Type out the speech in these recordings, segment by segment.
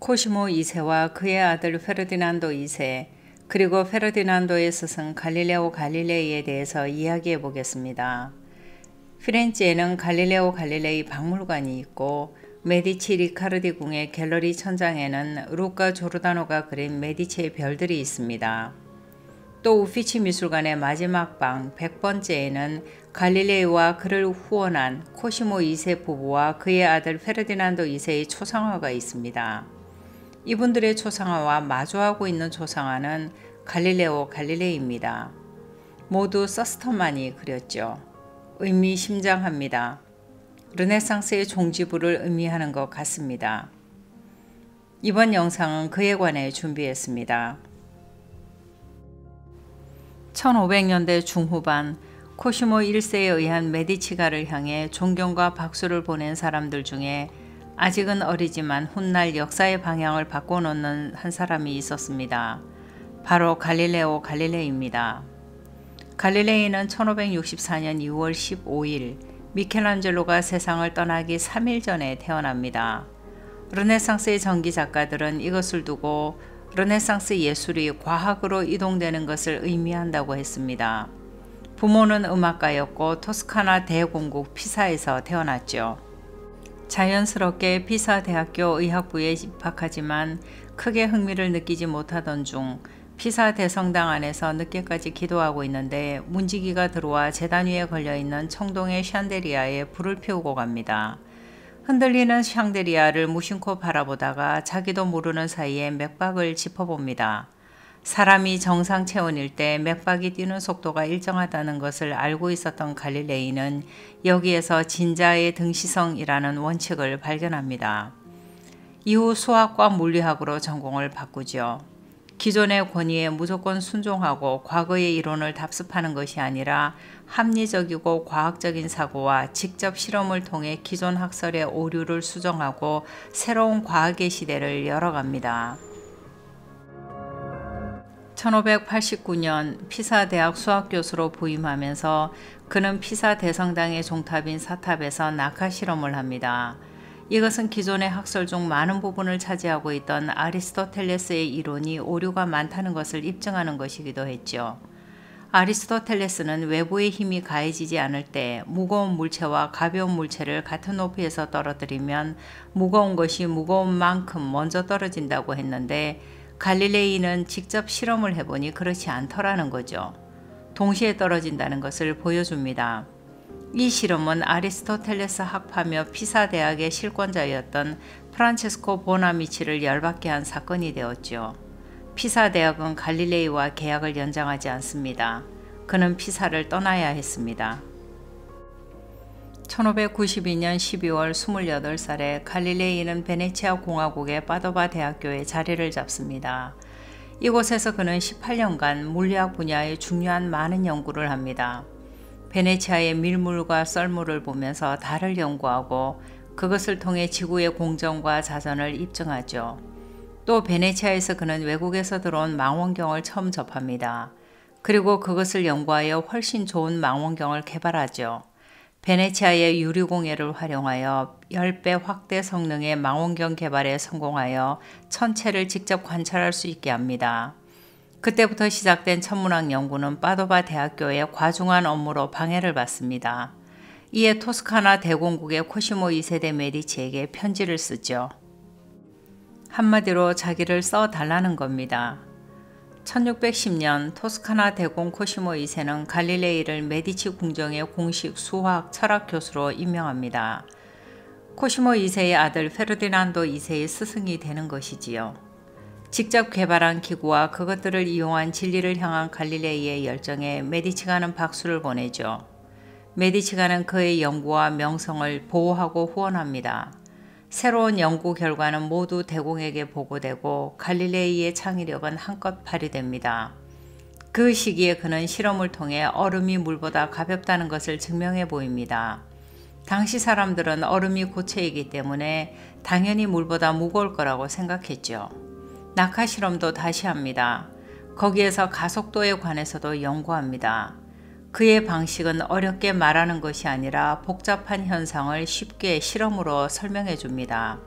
코시모 2세와 그의 아들 페르디난도 2세, 그리고 페르디난도의 스승 갈릴레오 갈릴레이에 대해서 이야기해 보겠습니다. 피렌체에는 갈릴레오 갈릴레이 박물관이 있고, 메디치 리카르디 궁의 갤러리 천장에는 루카 조르다노가 그린 메디치의 별들이 있습니다. 또 우피치 미술관의 마지막 방 100번째에는 갈릴레이와 그를 후원한 코시모 2세 부부와 그의 아들 페르디난도 2세의 초상화가 있습니다. 이분들의 초상화와 마주하고 있는 초상화는 갈릴레오 갈릴레이입니다. 모두 서스터만이 그렸죠. 의미심장합니다. 르네상스의 종지부를 의미하는 것 같습니다. 이번 영상은 그에 관해 준비했습니다. 1500년대 중후반 코시모 1세에 의한 메디치가를 향해 존경과 박수를 보낸 사람들 중에 아직은 어리지만 훗날 역사의 방향을 바꿔놓는 한 사람이 있었습니다. 바로 갈릴레오 갈릴레이입니다. 갈릴레이는 1564년 2월 15일 미켈란젤로가 세상을 떠나기 3일 전에 태어납니다. 르네상스의 전기 작가들은 이것을 두고 르네상스 예술이 과학으로 이동되는 것을 의미한다고 했습니다. 부모는 음악가였고 토스카나 대공국 피사에서 태어났죠. 자연스럽게 피사 대학교 의학부에 입학하지만 크게 흥미를 느끼지 못하던 중 피사 대성당 안에서 늦게까지 기도하고 있는데 문지기가 들어와 제단 위에 걸려있는 청동의 샹데리아에 불을 피우고 갑니다. 흔들리는 샹데리아를 무심코 바라보다가 자기도 모르는 사이에 맥박을 짚어봅니다. 사람이 정상 체온일 때 맥박이 뛰는 속도가 일정하다는 것을 알고 있었던 갈릴레이는 여기에서 진자의 등시성이라는 원칙을 발견합니다. 이후 수학과 물리학으로 전공을 바꾸죠. 기존의 권위에 무조건 순종하고 과거의 이론을 답습하는 것이 아니라 합리적이고 과학적인 사고와 직접 실험을 통해 기존 학설의 오류를 수정하고 새로운 과학의 시대를 열어갑니다. 1589년 피사 대학 수학교수로 부임하면서 그는 피사 대성당의 종탑인 사탑에서 낙하 실험을 합니다. 이것은 기존의 학설 중 많은 부분을 차지하고 있던 아리스토텔레스의 이론이 오류가 많다는 것을 입증하는 것이기도 했죠. 아리스토텔레스는 외부의 힘이 가해지지 않을 때 무거운 물체와 가벼운 물체를 같은 높이에서 떨어뜨리면 무거운 것이 무거운 만큼 먼저 떨어진다고 했는데 갈릴레이는 직접 실험을 해보니 그렇지 않더라는 거죠. 동시에 떨어진다는 것을 보여줍니다. 이 실험은 아리스토텔레스 학파며 피사 대학의 실권자였던 프란체스코 보나미치를 열받게 한 사건이 되었죠. 피사 대학은 갈릴레이와 계약을 연장하지 않습니다. 그는 피사를 떠나야 했습니다. 1592년 12월 28살에 갈릴레이는 베네치아 공화국의 파도바 대학교에 자리를 잡습니다. 이곳에서 그는 18년간 물리학 분야의 중요한 많은 연구를 합니다. 베네치아의 밀물과 썰물을 보면서 달을 연구하고 그것을 통해 지구의 공정과 자전을 입증하죠. 또 베네치아에서 그는 외국에서 들어온 망원경을 처음 접합니다. 그리고 그것을 연구하여 훨씬 좋은 망원경을 개발하죠. 베네치아의 유리공예를 활용하여 10배 확대 성능의 망원경 개발에 성공하여 천체를 직접 관찰할 수 있게 합니다. 그때부터 시작된 천문학 연구는 파도바 대학교의 과중한 업무로 방해를 받습니다. 이에 토스카나 대공국의 코시모 2세대 메디치에게 편지를 쓰죠. 한마디로 자기를 써달라는 겁니다. 1610년 토스카나 대공 코시모 2세는 갈릴레이를 메디치 궁정의 공식 수학 철학 교수로 임명합니다. 코시모 2세의 아들 페르디난도 2세의 스승이 되는 것이지요. 직접 개발한 기구와 그것들을 이용한 진리를 향한 갈릴레이의 열정에 메디치가는 박수를 보내죠. 메디치가는 그의 연구와 명성을 보호하고 후원합니다. 새로운 연구 결과는 모두 대공에게 보고되고 갈릴레이의 창의력은 한껏 발휘됩니다. 그 시기에 그는 실험을 통해 얼음이 물보다 가볍다는 것을 증명해 보입니다. 당시 사람들은 얼음이 고체이기 때문에 당연히 물보다 무거울 거라고 생각했죠. 낙하 실험도 다시 합니다. 거기에서 가속도에 관해서도 연구합니다. 그의 방식은 어렵게 말하는 것이 아니라 복잡한 현상을 쉽게 실험으로 설명해 줍니다.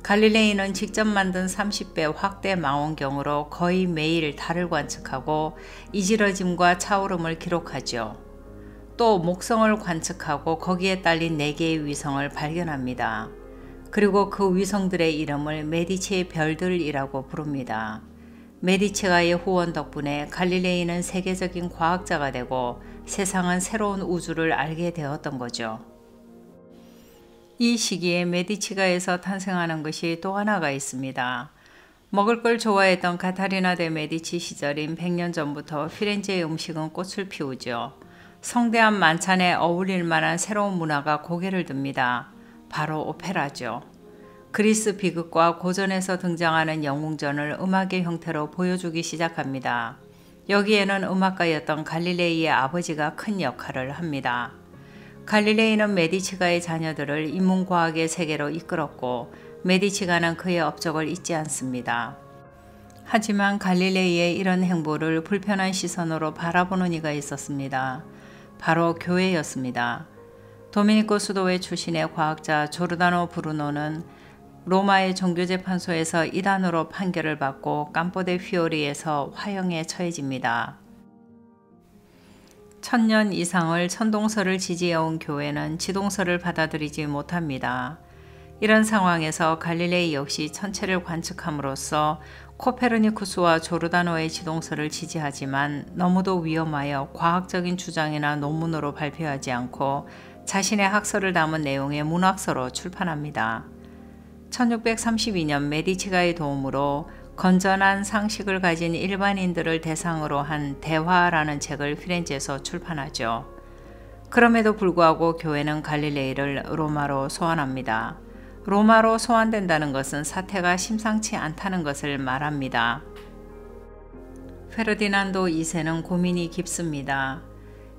갈릴레이는 직접 만든 30배 확대 망원경으로 거의 매일 달을 관측하고 이지러짐과 차오름을 기록하죠. 또 목성을 관측하고 거기에 딸린 4개의 위성을 발견합니다. 그리고 그 위성들의 이름을 메디치의 별들이라고 부릅니다. 메디치가의 후원 덕분에 갈릴레이는 세계적인 과학자가 되고 세상은 새로운 우주를 알게 되었던 거죠. 이 시기에 메디치가에서 탄생하는 것이 또 하나가 있습니다. 먹을 걸 좋아했던 카타리나 데 메디치 시절인 100년 전부터 피렌체의 음식은 꽃을 피우죠. 성대한 만찬에 어울릴 만한 새로운 문화가 고개를 듭니다. 바로 오페라죠. 그리스 비극과 고전에서 등장하는 영웅전을 음악의 형태로 보여주기 시작합니다. 여기에는 음악가였던 갈릴레이의 아버지가 큰 역할을 합니다. 갈릴레이는 메디치가의 자녀들을 인문과학의 세계로 이끌었고 메디치가는 그의 업적을 잊지 않습니다. 하지만 갈릴레이의 이런 행보를 불편한 시선으로 바라보는 이가 있었습니다. 바로 교회였습니다. 도미니코 수도회 출신의 과학자 조르다노 브루노는 로마의 종교재판소에서 이단으로 판결을 받고 캄포 데 피오리에서 화형에 처해집니다. 1000년 이상을 천동설을 지지해온 교회는 지동설을 받아들이지 못합니다. 이런 상황에서 갈릴레이 역시 천체를 관측함으로써 코페르니쿠스와 조르다노의 지동설을 지지하지만 너무도 위험하여 과학적인 주장이나 논문으로 발표하지 않고 자신의 학설을 담은 내용의 문학서로 출판합니다. 1632년 메디치가의 도움으로 건전한 상식을 가진 일반인들을 대상으로 한 대화라는 책을 피렌체에서 출판하죠. 그럼에도 불구하고 교회는 갈릴레이를 로마로 소환합니다. 로마로 소환된다는 것은 사태가 심상치 않다는 것을 말합니다. 페르디난도 2세는 고민이 깊습니다.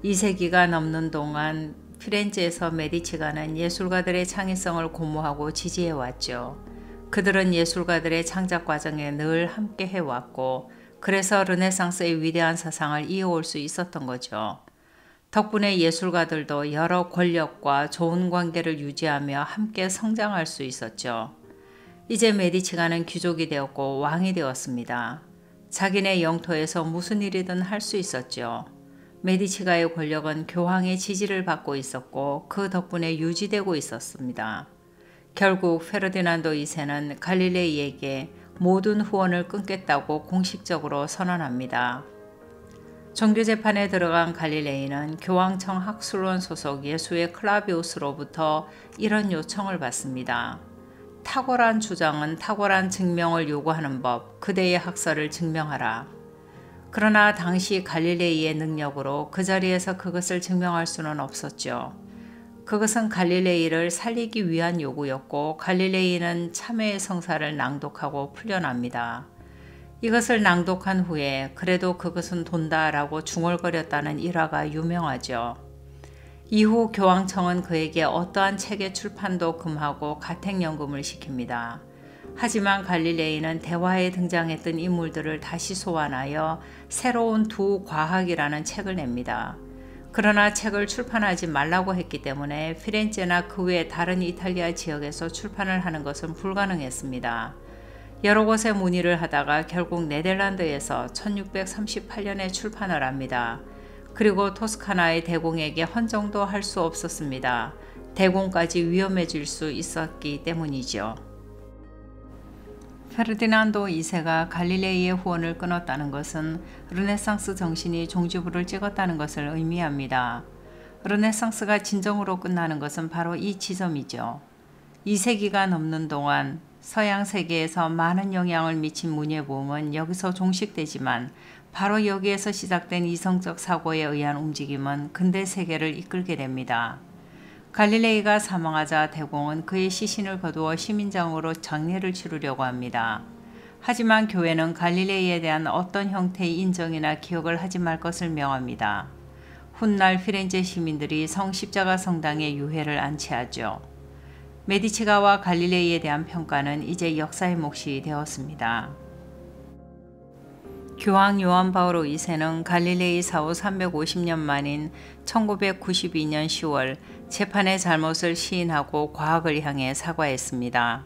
2세기가 넘는 동안 피렌체에서 메디치가는 예술가들의 창의성을 고무하고 지지해왔죠. 그들은 예술가들의 창작 과정에 늘 함께 해왔고 그래서 르네상스의 위대한 사상을 이어올 수 있었던 거죠. 덕분에 예술가들도 여러 권력과 좋은 관계를 유지하며 함께 성장할 수 있었죠. 이제 메디치가는 귀족이 되었고 왕이 되었습니다. 자기네 영토에서 무슨 일이든 할 수 있었죠. 메디치가의 권력은 교황의 지지를 받고 있었고 그 덕분에 유지되고 있었습니다. 결국 페르디난도 2세는 갈릴레이에게 모든 후원을 끊겠다고 공식적으로 선언합니다. 종교재판에 들어간 갈릴레이는 교황청 학술원 소속 예수의 클라비우스로부터 이런 요청을 받습니다. 탁월한 주장은 탁월한 증명을 요구하는 법, 그대의 학설을 증명하라. 그러나 당시 갈릴레이의 능력으로 그 자리에서 그것을 증명할 수는 없었죠. 그것은 갈릴레이를 살리기 위한 요구였고 갈릴레이는 참회의 성사를 낭독하고 풀려납니다. 이것을 낭독한 후에 그래도 그것은 돈다라고 중얼거렸다는 일화가 유명하죠. 이후 교황청은 그에게 어떠한 책의 출판도 금하고 가택연금을 시킵니다. 하지만 갈릴레이는 대화에 등장했던 인물들을 다시 소환하여 새로운 두 과학이라는 책을 냅니다. 그러나 책을 출판하지 말라고 했기 때문에 피렌체나 그 외 다른 이탈리아 지역에서 출판을 하는 것은 불가능했습니다. 여러 곳에 문의를 하다가 결국 네덜란드에서 1638년에 출판을 합니다. 그리고 토스카나의 대공에게 헌정도 할 수 없었습니다. 대공까지 위험해질 수 있었기 때문이죠. 페르디난도 2세가 갈릴레이의 후원을 끊었다는 것은 르네상스 정신이 종지부를 찍었다는 것을 의미합니다. 르네상스가 진정으로 끝나는 것은 바로 이 지점이죠. 2세기가 넘는 동안 서양 세계에서 많은 영향을 미친 문예부흥은 여기서 종식되지만 바로 여기에서 시작된 이성적 사고에 의한 움직임은 근대 세계를 이끌게 됩니다. 갈릴레이가 사망하자 대공은 그의 시신을 거두어 시민장으로 장례를 치르려고 합니다. 하지만 교회는 갈릴레이에 대한 어떤 형태의 인정이나 기억을 하지 말 것을 명합니다. 훗날 피렌체 시민들이 성 십자가 성당에 유해를 안치하죠. 메디치가와 갈릴레이에 대한 평가는 이제 역사의 몫이 되었습니다. 교황 요한 바오로 2세는 갈릴레이 사후 350년 만인 1992년 10월 재판의 잘못을 시인하고 과학을 향해 사과했습니다.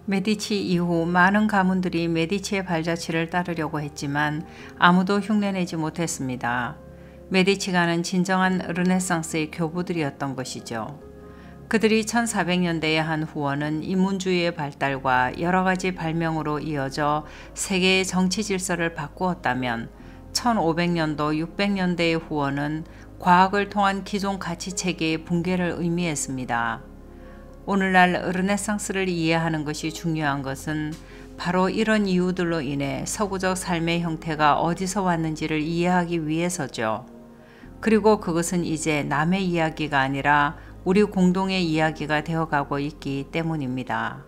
메디치 이후 많은 가문들이 메디치의 발자취를 따르려고 했지만 아무도 흉내내지 못했습니다. 메디치가는 진정한 르네상스의 교부들이었던 것이죠. 그들이 1400년대에 한 후원은 인문주의의 발달과 여러 가지 발명으로 이어져 세계의 정치 질서를 바꾸었다면 1500년도, 600년대의 후원은 과학을 통한 기존 가치체계의 붕괴를 의미했습니다. 오늘날 르네상스를 이해하는 것이 중요한 것은 바로 이런 이유들로 인해 서구적 삶의 형태가 어디서 왔는지를 이해하기 위해서죠. 그리고 그것은 이제 남의 이야기가 아니라 우리 공동의 이야기가 되어가고 있기 때문입니다.